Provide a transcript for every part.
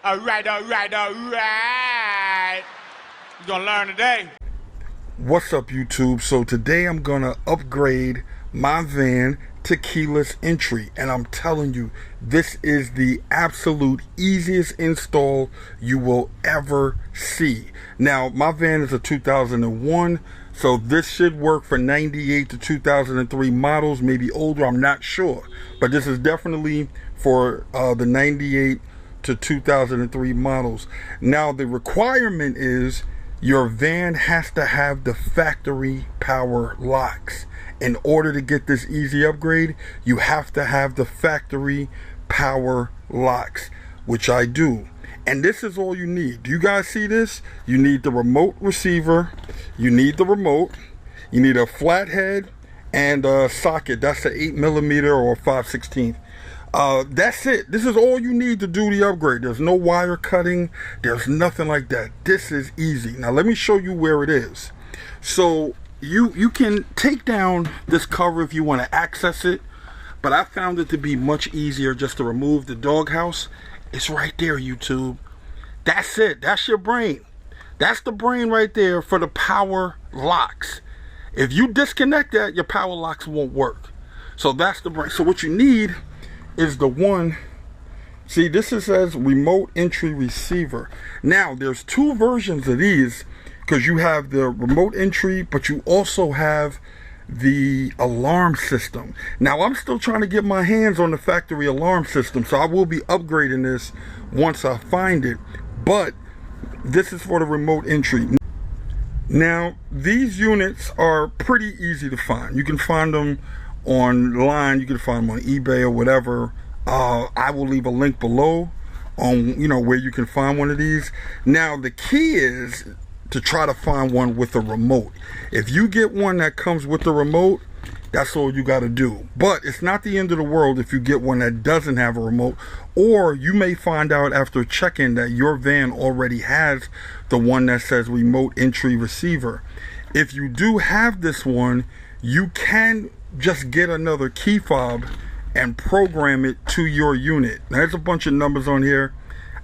All right. You're gonna learn today. What's up, YouTube? So today I'm gonna upgrade my van to keyless entry, and I'm telling you, this is the absolute easiest install you will ever see. Now, my van is a 2001, so this should work for 98 to 2003 models, maybe older, I'm not sure, but this is definitely for the 98 to 2003 models. Now, the requirement is your van has to have the factory power locks. In order to get this easy upgrade, you have to have the factory power locks, which I do. And this is all you need. Do you guys see this? You need the remote receiver, you need the remote, you need a flathead and a socket. That's an 8mm or 5/16. That's it. This is all you need to do the upgrade. There's no wire cutting. There's nothing like that. This is easy. Now let me show you where it is. So you can take down this cover if you want to access it, but I found it to be much easier just to remove the doghouse. It's right there, YouTube. That's it. That's your brain. That's the brain right there for the power locks. If you disconnect that, your power locks won't work. So that's the brain. So what you need is the one, see, this says remote entry receiver. Now there's two versions of these, because you have the remote entry, but you also have the alarm system. Now I'm still trying to get my hands on the factory alarm system, so I will be upgrading this once I find it, but this is for the remote entry. Now these units are pretty easy to find. You can find them online, you can find them on eBay or whatever. I will leave a link below on where you can find one of these. Now the key is to try to find one with a remote. If you get one that comes with the remote, that's all you got to do. But it's not the end of the world if you get one that doesn't have a remote, or you may find out after checking that your van already has the one that says remote entry receiver. If you do have this one, you can just get another key fob and program it to your unit. Now, there's a bunch of numbers on here.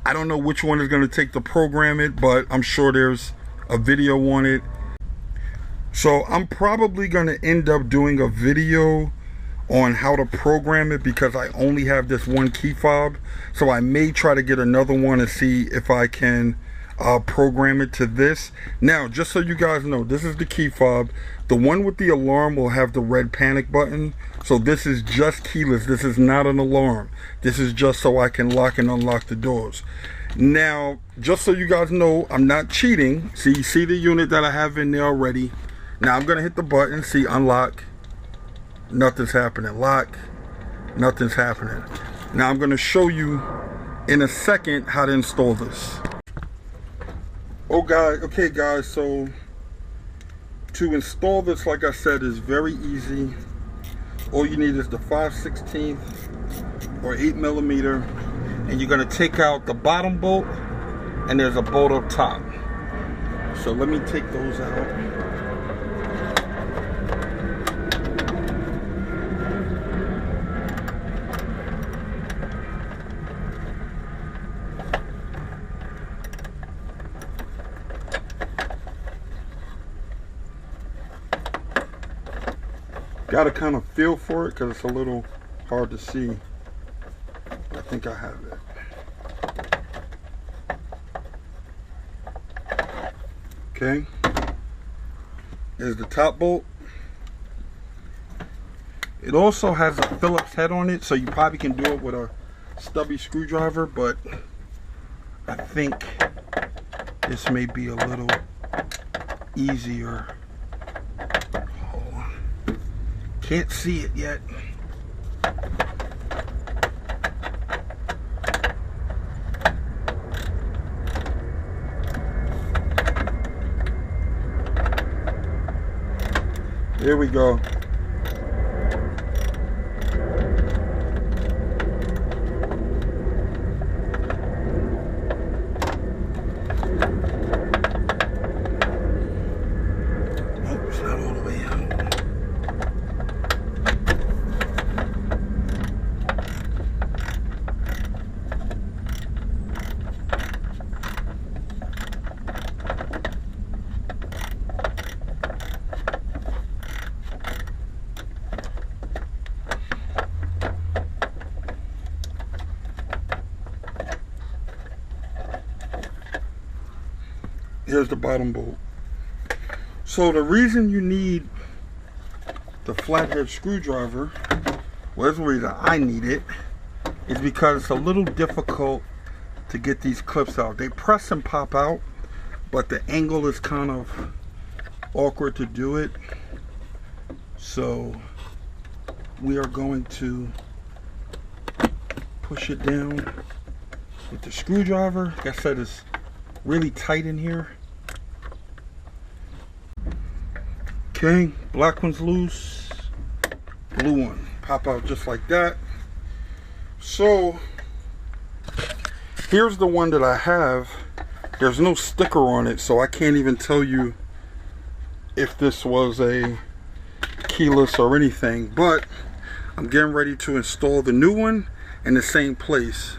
I don't know which one is going to take to program it, but I'm sure there's a video on it. So I'm probably going to end up doing a video on how to program it, because I only have this one key fob. So I may try to get another one and see if I can program it to this. Now, just so you guys know, this is the key fob. The one with the alarm will have the red panic button. So this is just keyless. This is not an alarm. This is just so I can lock and unlock the doors. Now, just so you guys know, I'm not cheating. See, you see the unit that I have in there already. Now I'm gonna hit the button, see, unlock. Nothing's happening. Lock. Nothing's happening. Now I'm gonna show you in a second how to install this. Okay guys, so to install this, like I said, is very easy. All you need is the 5/16 or 8mm, and you're gonna take out the bottom bolt, and there's a bolt up top. So let me take those out. Got to kind of feel for it because it's a little hard to see. I think I have it. Okay. There's the top bolt. It also has a Phillips head on it, so you probably can do it with a stubby screwdriver, but I think this may be a little easier. Can't see it yet. Here we go. here's the bottom bolt. So the reason you need the flathead screwdriver, well, that's the reason I need it, is because it's a little difficult to get these clips out. They press and pop out, but the angle is kind of awkward to do it. So we are going to push it down with the screwdriver. Like I said, it's really tight in here. Okay, black one's loose, blue one pop out just like that. So here's the one that I have. There's no sticker on it, so I can't even tell you if this was a keyless or anything, but I'm getting ready to install the new one in the same place.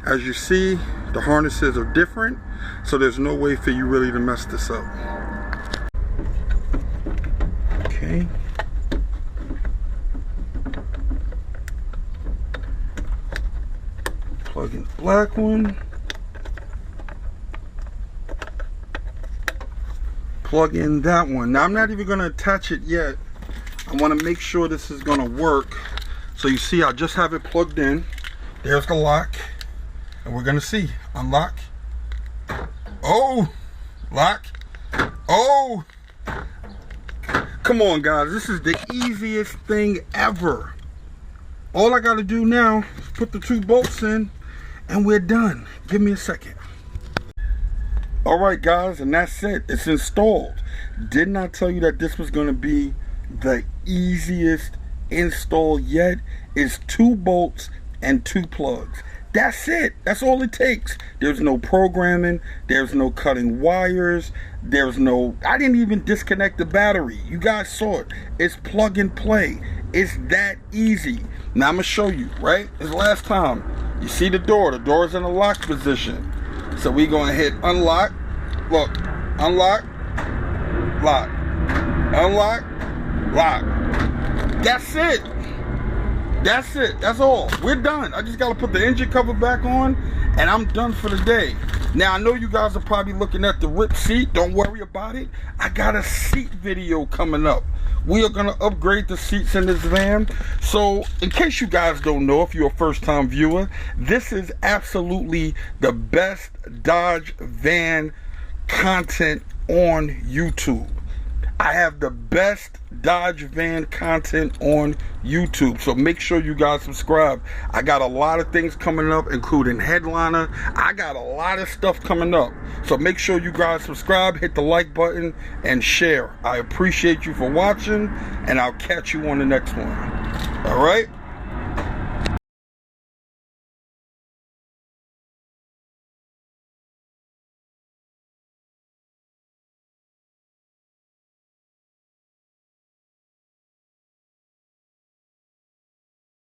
As you see, the harnesses are different, so there's no way for you really to mess this up. Okay. Plug in the black one. Plug in that one. Now I'm not even going to attach it yet. I want to make sure this is going to work. So you see, I just have it plugged in. There's the lock. And we're going to see. Unlock. Oh! Lock. Oh! Come on, guys. This is the easiest thing ever. All I got to do now is put the 2 bolts in and we're done. Give me a second. Alright, guys, and that's it. It's installed. Didn't I tell you that this was going to be the easiest install yet? It's 2 bolts and 2 plugs. That's it. That's all it takes. There's no programming. There's no cutting wires. There's no... I didn't even disconnect the battery. You guys saw it. It's plug and play. It's that easy. Now I'm going to show you, right? This last time. You see the door. The door is in a locked position. So we're going to hit unlock. Look. Unlock. Lock. Unlock. Lock. That's it. That's it. That's all. We're done. I just got to put the engine cover back on and I'm done for the day. Now, I know you guys are probably looking at the ripped seat. Don't worry about it. I got a seat video coming up. We are going to upgrade the seats in this van. So, in case you guys don't know, if you're a first-time viewer, this is absolutely the best Dodge van content on YouTube. I have the best Dodge van content on YouTube, so make sure you guys subscribe. I got a lot of things coming up, including headliner. I got a lot of stuff coming up, so make sure you guys subscribe, hit the like button, and share. I appreciate you for watching, and I'll catch you on the next one. All right?